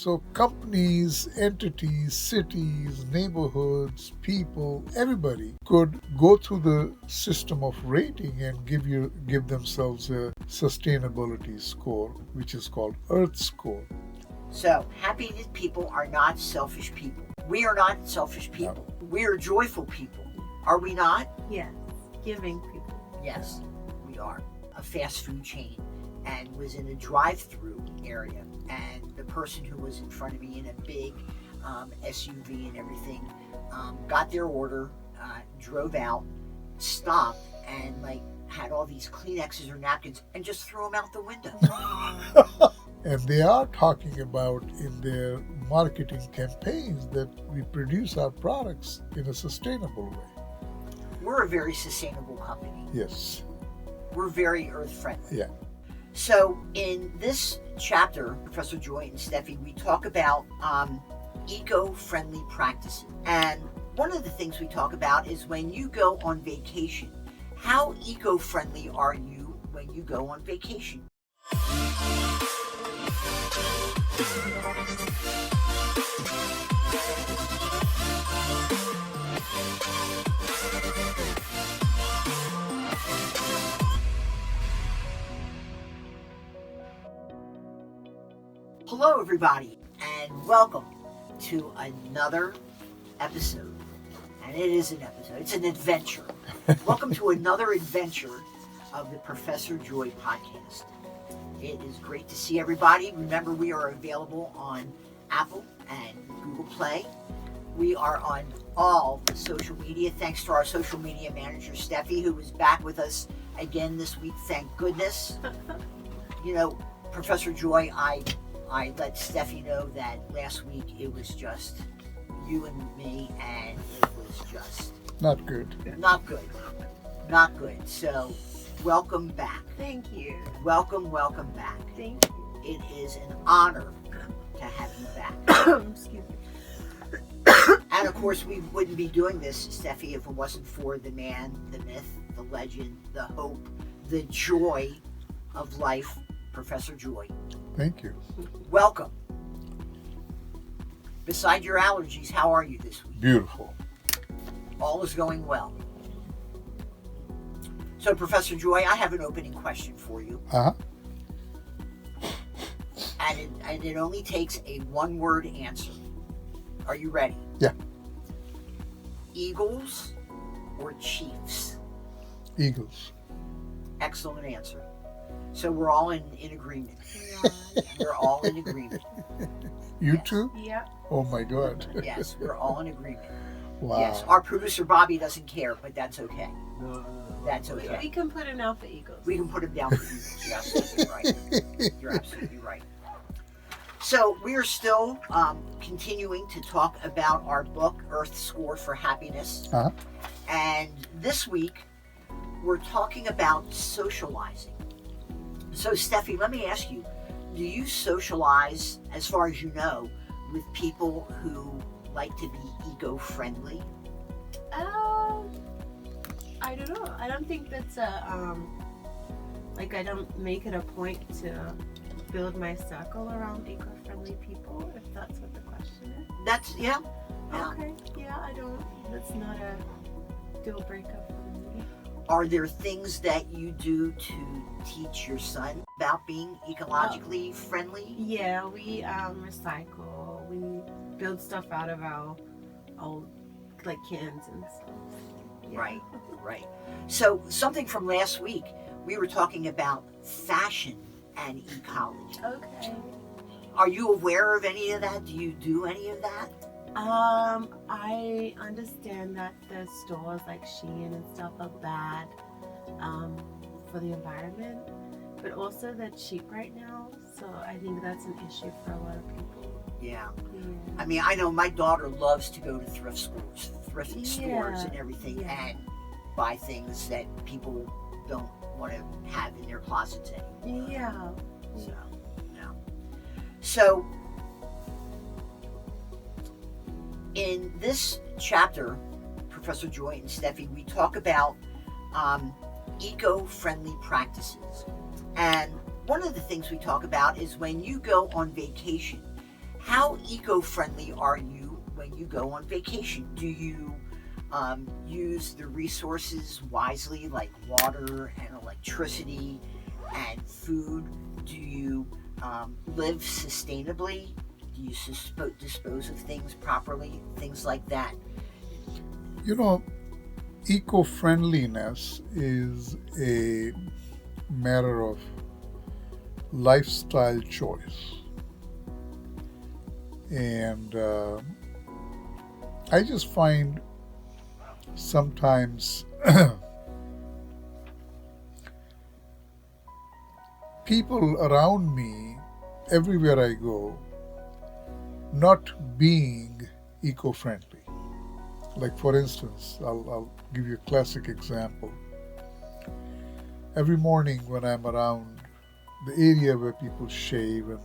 So companies, entities, cities, neighborhoods, people, everybody could go through the system of rating and give themselves a sustainability score, which is called EarthScore. So, happy people are not selfish people. We are not selfish people. No. We are joyful people. Are we not? Yes, giving people. Yes, we are. A fast food chain and was in a drive-through area, and the person who was in front of me in a big SUV and everything got their order, drove out, stopped, and had all these Kleenexes or napkins and just threw them out the window. And they are talking about in their marketing campaigns that we produce our products in a sustainable way. We're a very sustainable company. Yes. We're very earth-friendly. Yeah. So in this chapter, Professor Joy and Steffi, we talk about eco-friendly practices. And one of the things we talk about is when you go on vacation, how eco-friendly are you when you go on vacation? Hello, everybody, and welcome to another episode. And it is an episode, it's an adventure. Welcome to another adventure of the Professor Joy podcast. It is great to see everybody. Remember, we are available on Apple and Google Play. We are on all the social media, thanks to our social media manager, Steffi, who is back with us again this week, thank goodness. You know, Professor Joy, I let Steffi know that last week it was just you and me, and it was just Not good. not good. Not good. So, welcome back. Thank you. Welcome back. Thank you. It is an honor to have you back. Excuse me. And of course, we wouldn't be doing this, Steffi, if it wasn't for the man, the myth, the legend, the hope, the joy of life, Professor Joy. Thank you. Welcome. Beside your allergies, how are you this week? Beautiful. All is going well. So, Professor Joy, I have an opening question for you. Uh-huh. And it only takes a one-word answer. Are you ready? Yeah. Eagles or Chiefs? Eagles. Excellent answer. So we're all in agreement. We're all in agreement. You Yes. too? Yep. Oh my God. Yes, we're all in agreement. Wow. Yes, our producer Bobby doesn't care, but that's okay. That's We okay. can put it out for Eagles. We can put him down for Eagles. You're absolutely right. You're absolutely right. So we are still continuing to talk about our book, EarthScore for Happiness. Uh-huh. And this week, we're talking about socializing. So, Steffi, let me ask you, do you socialize, as far as you know, with people who like to be eco-friendly? I don't know. I don't think that's I don't make it a point to build my circle around eco-friendly people, if that's what the question is. That's, yeah. Okay. Yeah, I don't. That's not a deal breaker for me. Are there things that you do to teach your son about being ecologically friendly? Yeah, we recycle. We build stuff out of our old cans and stuff. Yeah. Right. So something from last week, we were talking about fashion and ecology. Okay. Are you aware of any of that? Do you do any of that? I understand that the stores like Shein and stuff are bad for the environment, but also they're cheap right now, so I think that's an issue for a lot of people. Yeah. Yeah. I mean, I know my daughter loves to go to thrift stores Yeah, and everything, yeah. and buy things that people don't want to have in their closets anymore. Yeah. So, no. So, in this chapter, Professor Joy and Steffi, we talk about eco-friendly practices. And one of the things we talk about is when you go on vacation, How eco-friendly are you when you go on vacation? Do you use the resources wisely, like water and electricity and food? Do you live sustainably? Do you dispose of things properly? Things like that. You know, eco-friendliness is a matter of lifestyle choice. And I just find sometimes people around me, everywhere I go, not being eco friendly. Like, for instance, I'll give you a classic example. Every morning when I'm around the area where people shave and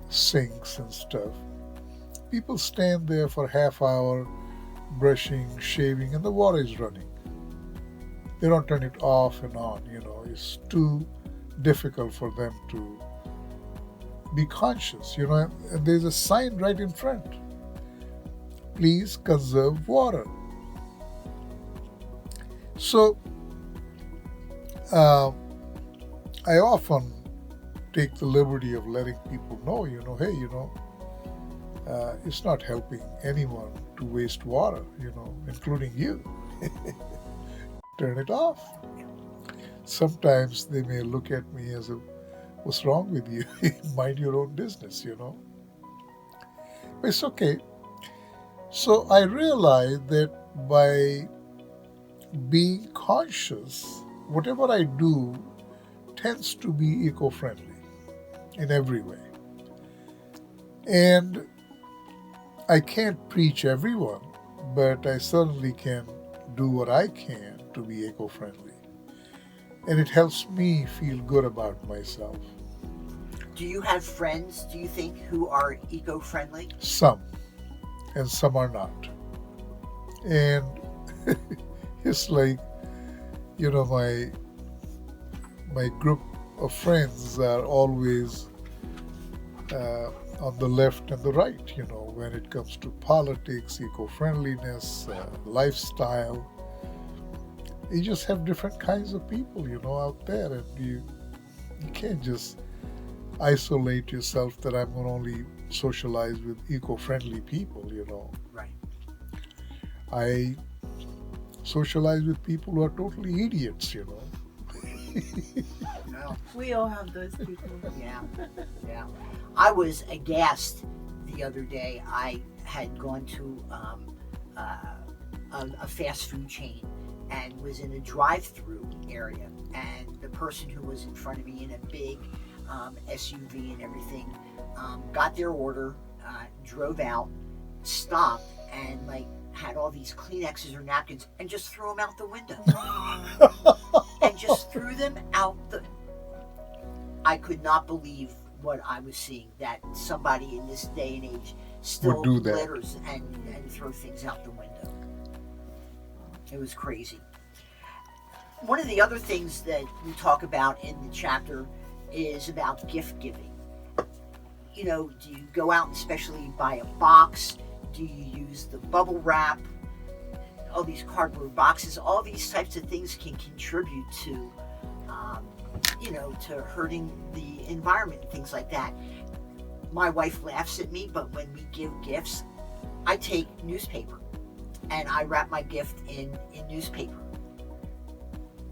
sinks and stuff, people stand there for half hour brushing, shaving, and the water is running. They don't turn it off and on. It's too difficult for them to be conscious. And there's a sign right in front. Please conserve water. So uh, I often take the liberty of letting people know, hey, it's not helping anyone to waste water, including you. Turn it off. Sometimes they may look at me as a, what's wrong with you? Mind your own business. But it's okay. So I realized that by being conscious, whatever I do tends to be eco-friendly in every way. And I can't preach everyone, but I certainly can do what I can to be eco-friendly. And it helps me feel good about myself. Do you have friends, do you think, who are eco-friendly? Some, and some are not. And it's like, my group of friends are always on the left and the right, when it comes to politics, eco-friendliness, lifestyle. You just have different kinds of people, out there, and you can't just isolate yourself that I'm going to only socialize with eco-friendly people. Right. I socialize with people who are totally idiots. Well, We all have those people. yeah, yeah. I was aghast the other day. I had gone to a fast food chain and was in a drive-through area, and the person who was in front of me in a big SUV and everything got their order, drove out, stopped, and had all these Kleenexes or napkins and just threw them out the window. And just threw them out the. I could not believe what I was seeing, that somebody in this day and age still Would do that. litters and throw things out the window. It was crazy. One of the other things that we talk about in the chapter is about gift giving. Do you go out and especially buy a box? Do you use the bubble wrap? All these cardboard boxes, all these types of things can contribute to, to hurting the environment and things like that. My wife laughs at me, but when we give gifts, I take newspaper and I wrap my gift in newspaper.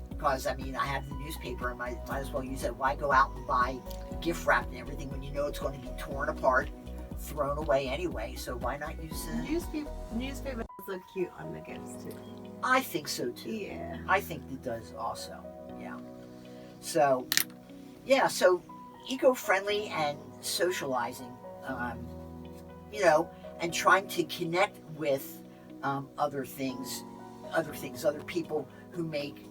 Because, I have the newspaper and might as well use it. Why go out and buy gift wrap and everything when you know it's going to be torn apart, thrown away anyway? So why not use it? Newspaper look cute on the gifts too. I think so too. Yeah. I think it does also. Yeah. So eco-friendly and socializing, and trying to connect with other people who make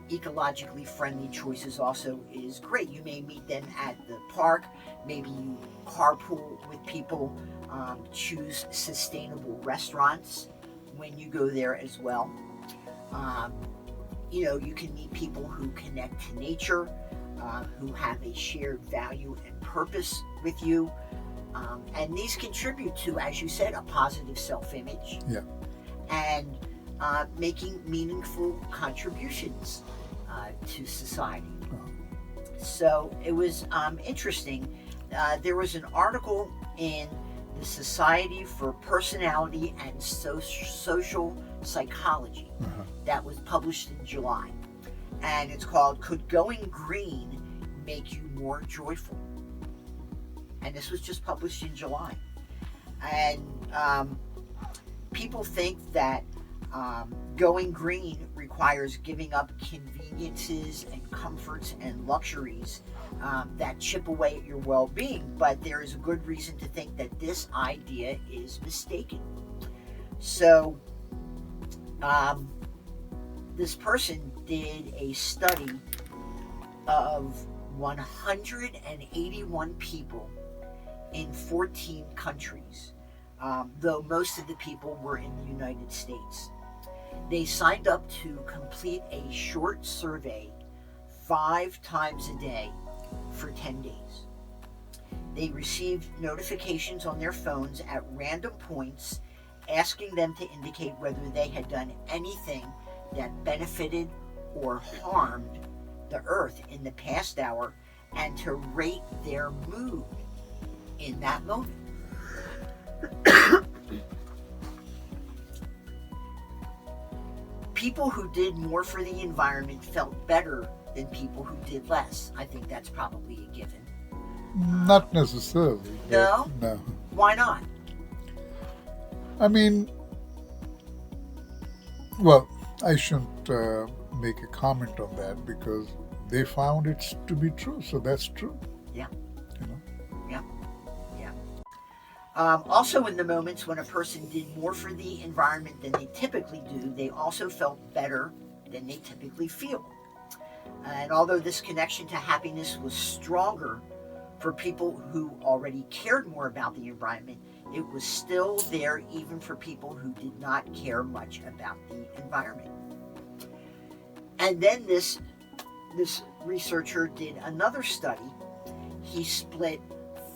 ecologically friendly choices also is great. You may meet them at the park. Maybe you carpool with people. Choose sustainable restaurants when you go there as well. You can meet people who connect to nature. who have a shared value and purpose with you. And these contribute to, as you said, a positive self-image. Yeah. And making meaningful contributions to society. So it was interesting. There was an article in the Society for Personality and Social Psychology that was published in July. And it's called, Could Going Green Make You More Joyful? And this was just published in July. And people think that going green requires giving up conveniences and comforts and luxuries that chip away at your well-being, but there is a good reason to think that this idea is mistaken. So this person did a study of 181 people in 14 countries, though most of the people were in the United States. They signed up to complete a short survey 5 times a day for 10 days. They received notifications on their phones at random points asking them to indicate whether they had done anything that benefited or harmed the earth in the past hour and to rate their mood in that moment. People who did more for the environment felt better than people who did less. I think that's probably a given. Not necessarily. No? No. Why not? I mean, well, I shouldn't make a comment on that because they found it to be true, so that's true. Yeah. You know? Also, in the moments when a person did more for the environment than they typically do, they also felt better than they typically feel. And although this connection to happiness was stronger for people who already cared more about the environment, it was still there even for people who did not care much about the environment. And then this researcher did another study. He split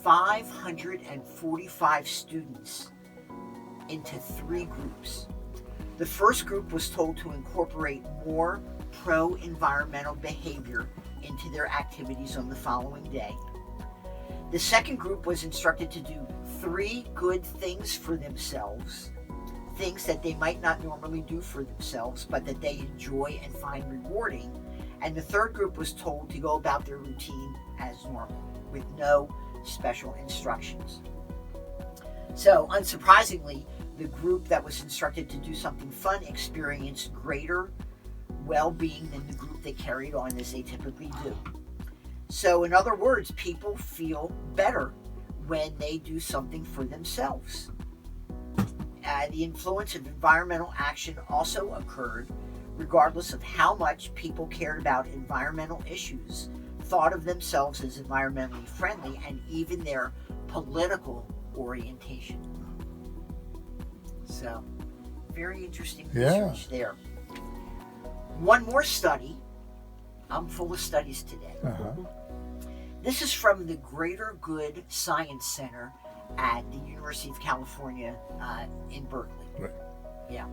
545 students into 3 groups. The first group was told to incorporate more pro-environmental behavior into their activities on the following day. The second group was instructed to do 3 good things for themselves, things that they might not normally do for themselves, but that they enjoy and find rewarding. And the third group was told to go about their routine as normal, with no special instructions. So, unsurprisingly, the group that was instructed to do something fun experienced greater well-being than the group that carried on as they typically do. So, in other words, people feel better when they do something for themselves. The influence of environmental action also occurred regardless of how much people cared about environmental issues, thought of themselves as environmentally friendly, and even their political orientation. So, very interesting research there. One more study. I'm full of studies today. This is from the Greater Good Science Center at the University of California in Berkeley. Right. Yeah.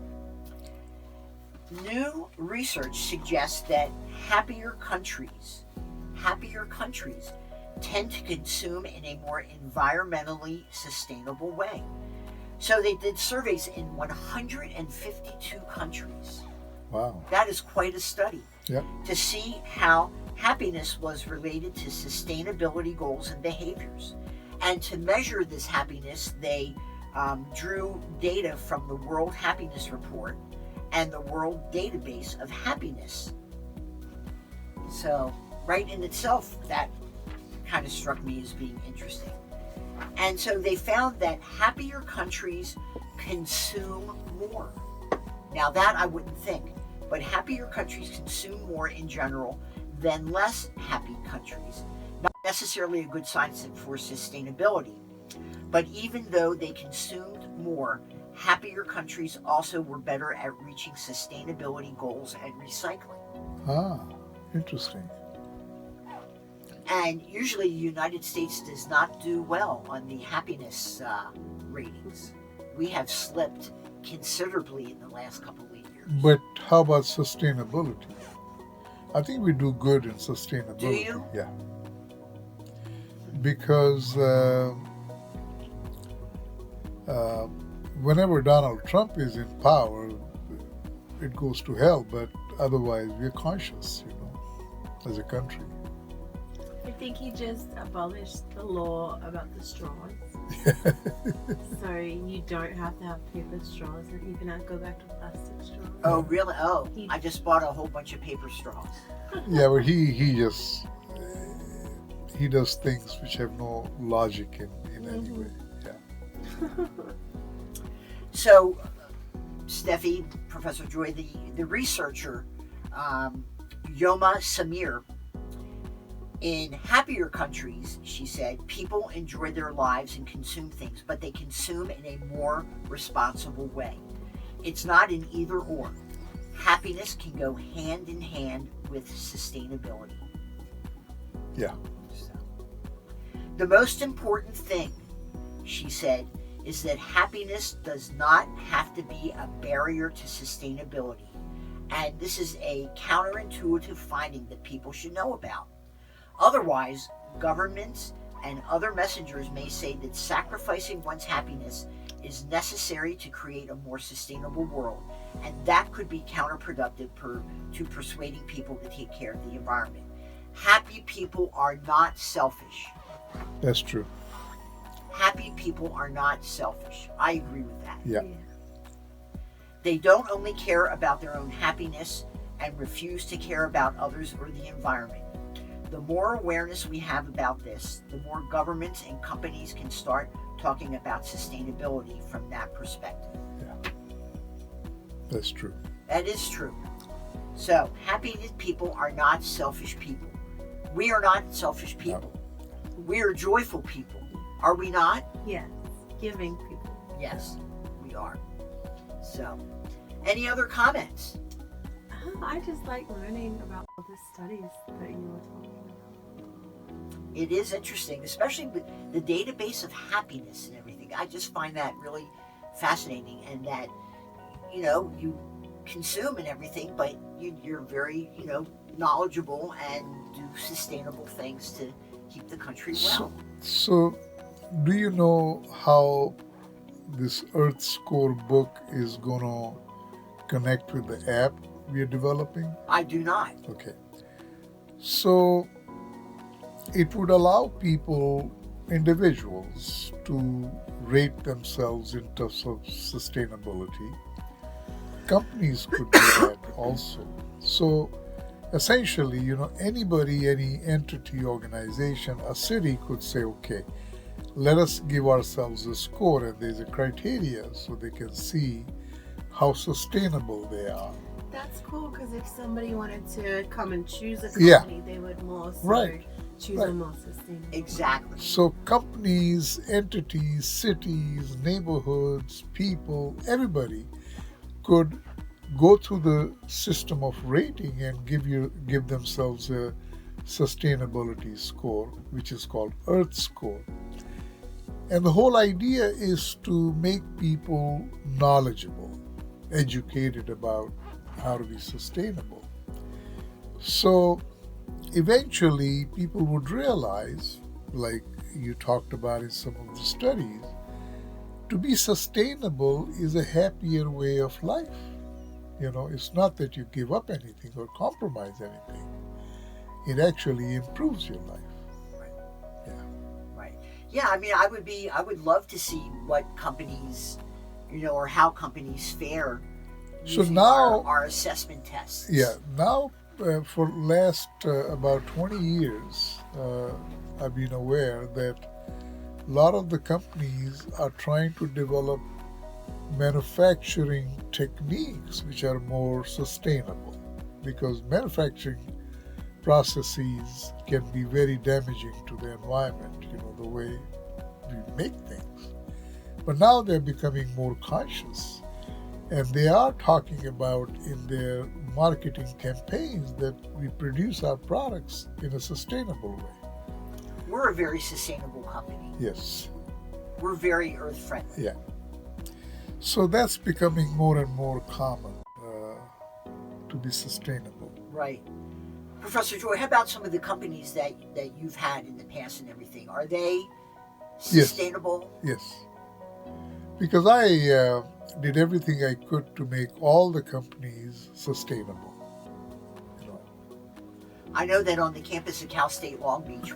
New research suggests that happier countries tend to consume in a more environmentally sustainable way. So they did surveys in 152 countries. Wow. That is quite a study. Yep. To see how happiness was related to sustainability goals and behaviors. And to measure this happiness, they drew data from the World Happiness Report and the World Database of Happiness. So, right in itself, that kind of struck me as being interesting. And so they found that happier countries consume more. Now that I wouldn't think, but happier countries consume more in general than less happy countries. Not necessarily a good sign for sustainability, but even though they consumed more, happier countries also were better at reaching sustainability goals and recycling. Ah, interesting. And usually the United States does not do well on the happiness ratings. We have slipped considerably in the last couple of years. But how about sustainability? I think we do good in Do sustainability. you? Yeah, because uh, whenever Donald Trump is in power, it goes to hell. But otherwise, we're conscious, as a country. I think he just abolished the law about the straws. So you don't have to have paper straws and you can go back to plastic straws. Oh, really? Oh, He- I just bought a whole bunch of paper straws. Yeah, but he just he does things which have no logic in any way. Yeah. So, Steffi, Professor Joy, the researcher, Yoma Samir, in happier countries, she said, people enjoy their lives and consume things, but they consume in a more responsible way. It's not an either or. Happiness can go hand in hand with sustainability. Yeah. The most important thing, she said, is that happiness does not have to be a barrier to sustainability. And this is a counterintuitive finding that people should know about. Otherwise, governments and other messengers may say that sacrificing one's happiness is necessary to create a more sustainable world, and that could be counterproductive to persuading people to take care of the environment. Happy people are not selfish. That's true. Happy people are not selfish. I agree with that. Yeah. They don't only care about their own happiness and refuse to care about others or the environment. The more awareness we have about this, the more governments and companies can start talking about sustainability from that perspective. Yeah. That's true. That is true. So, happy people are not selfish people. We are not selfish people. No. We are joyful people. Are we not? Yes, giving people. Yes, we are. So, any other comments? I just like learning about all the studies that you were talking about. It is interesting, especially with the database of happiness and everything. I just find that really fascinating, and that, you consume and everything, but you're very, knowledgeable and do sustainable things to keep the country well. So, do you know how this EarthScore book is going to connect with the app we are developing? I do not. Okay. So, it would allow people, individuals, to rate themselves in terms of sustainability. Companies could do that also. So, essentially, anybody, any entity, organization, a city could say, okay, let us give ourselves a score, and there's a criteria so they can see how sustainable they are. That's cool, because if somebody wanted to come and choose a Yeah. company, they would more so Right. choose Right. a more sustainable. Exactly. So companies, entities, cities, neighborhoods, people, everybody could go through the system of rating and give themselves a sustainability score, which is called EarthScore. And the whole idea is to make people knowledgeable, educated about how to be sustainable. So eventually people would realize, like you talked about in some of the studies, to be sustainable is a happier way of life. It's not that you give up anything or compromise anything. It actually improves your life. Right. Yeah, I would love to see what companies, or how companies fare So using now- our assessment tests. Yeah, now for last about 20 years, I've been aware that a lot of the companies are trying to develop manufacturing techniques which are more sustainable, because manufacturing processes can be very damaging to the environment, the way we make things. But now they're becoming more conscious, and they are talking about in their marketing campaigns that we produce our products in a sustainable way. we're a very sustainable company. Yes. We're very earth friendly. Yeah. So that's becoming more and more common to be sustainable. Right. Professor Joy, how about some of the companies that you've had in the past and everything? Are they sustainable? Yes. Because I did everything I could to make all the companies sustainable. You know. I know that on the campus of Cal State Long Beach,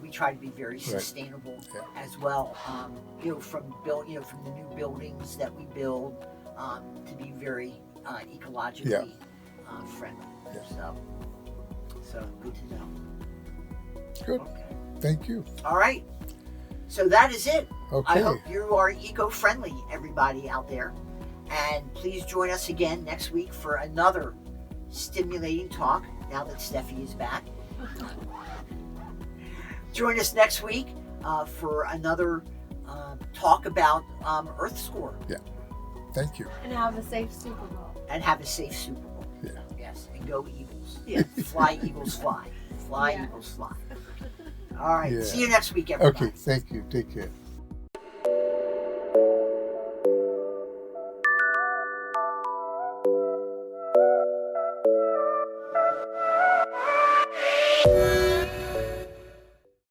we try to be very sustainable as well. From the new buildings that we build, to be very ecologically friendly. Yeah. So good to know. Good. Okay. Thank you. All right. So that is it. Okay. I hope you are eco-friendly, everybody out there. And please join us again next week for another stimulating talk, now that Steffi is back. Join us next week for another talk about EarthScore. Yeah. Thank you. And have a safe Super Bowl. And have a safe Super Bowl. Yeah. Yes. And go Eagles. Yeah. Fly, Eagles, fly. Fly, Yeah. Eagles, fly. All right. Yeah. See you next week, everybody. Okay. Thank you. Take care.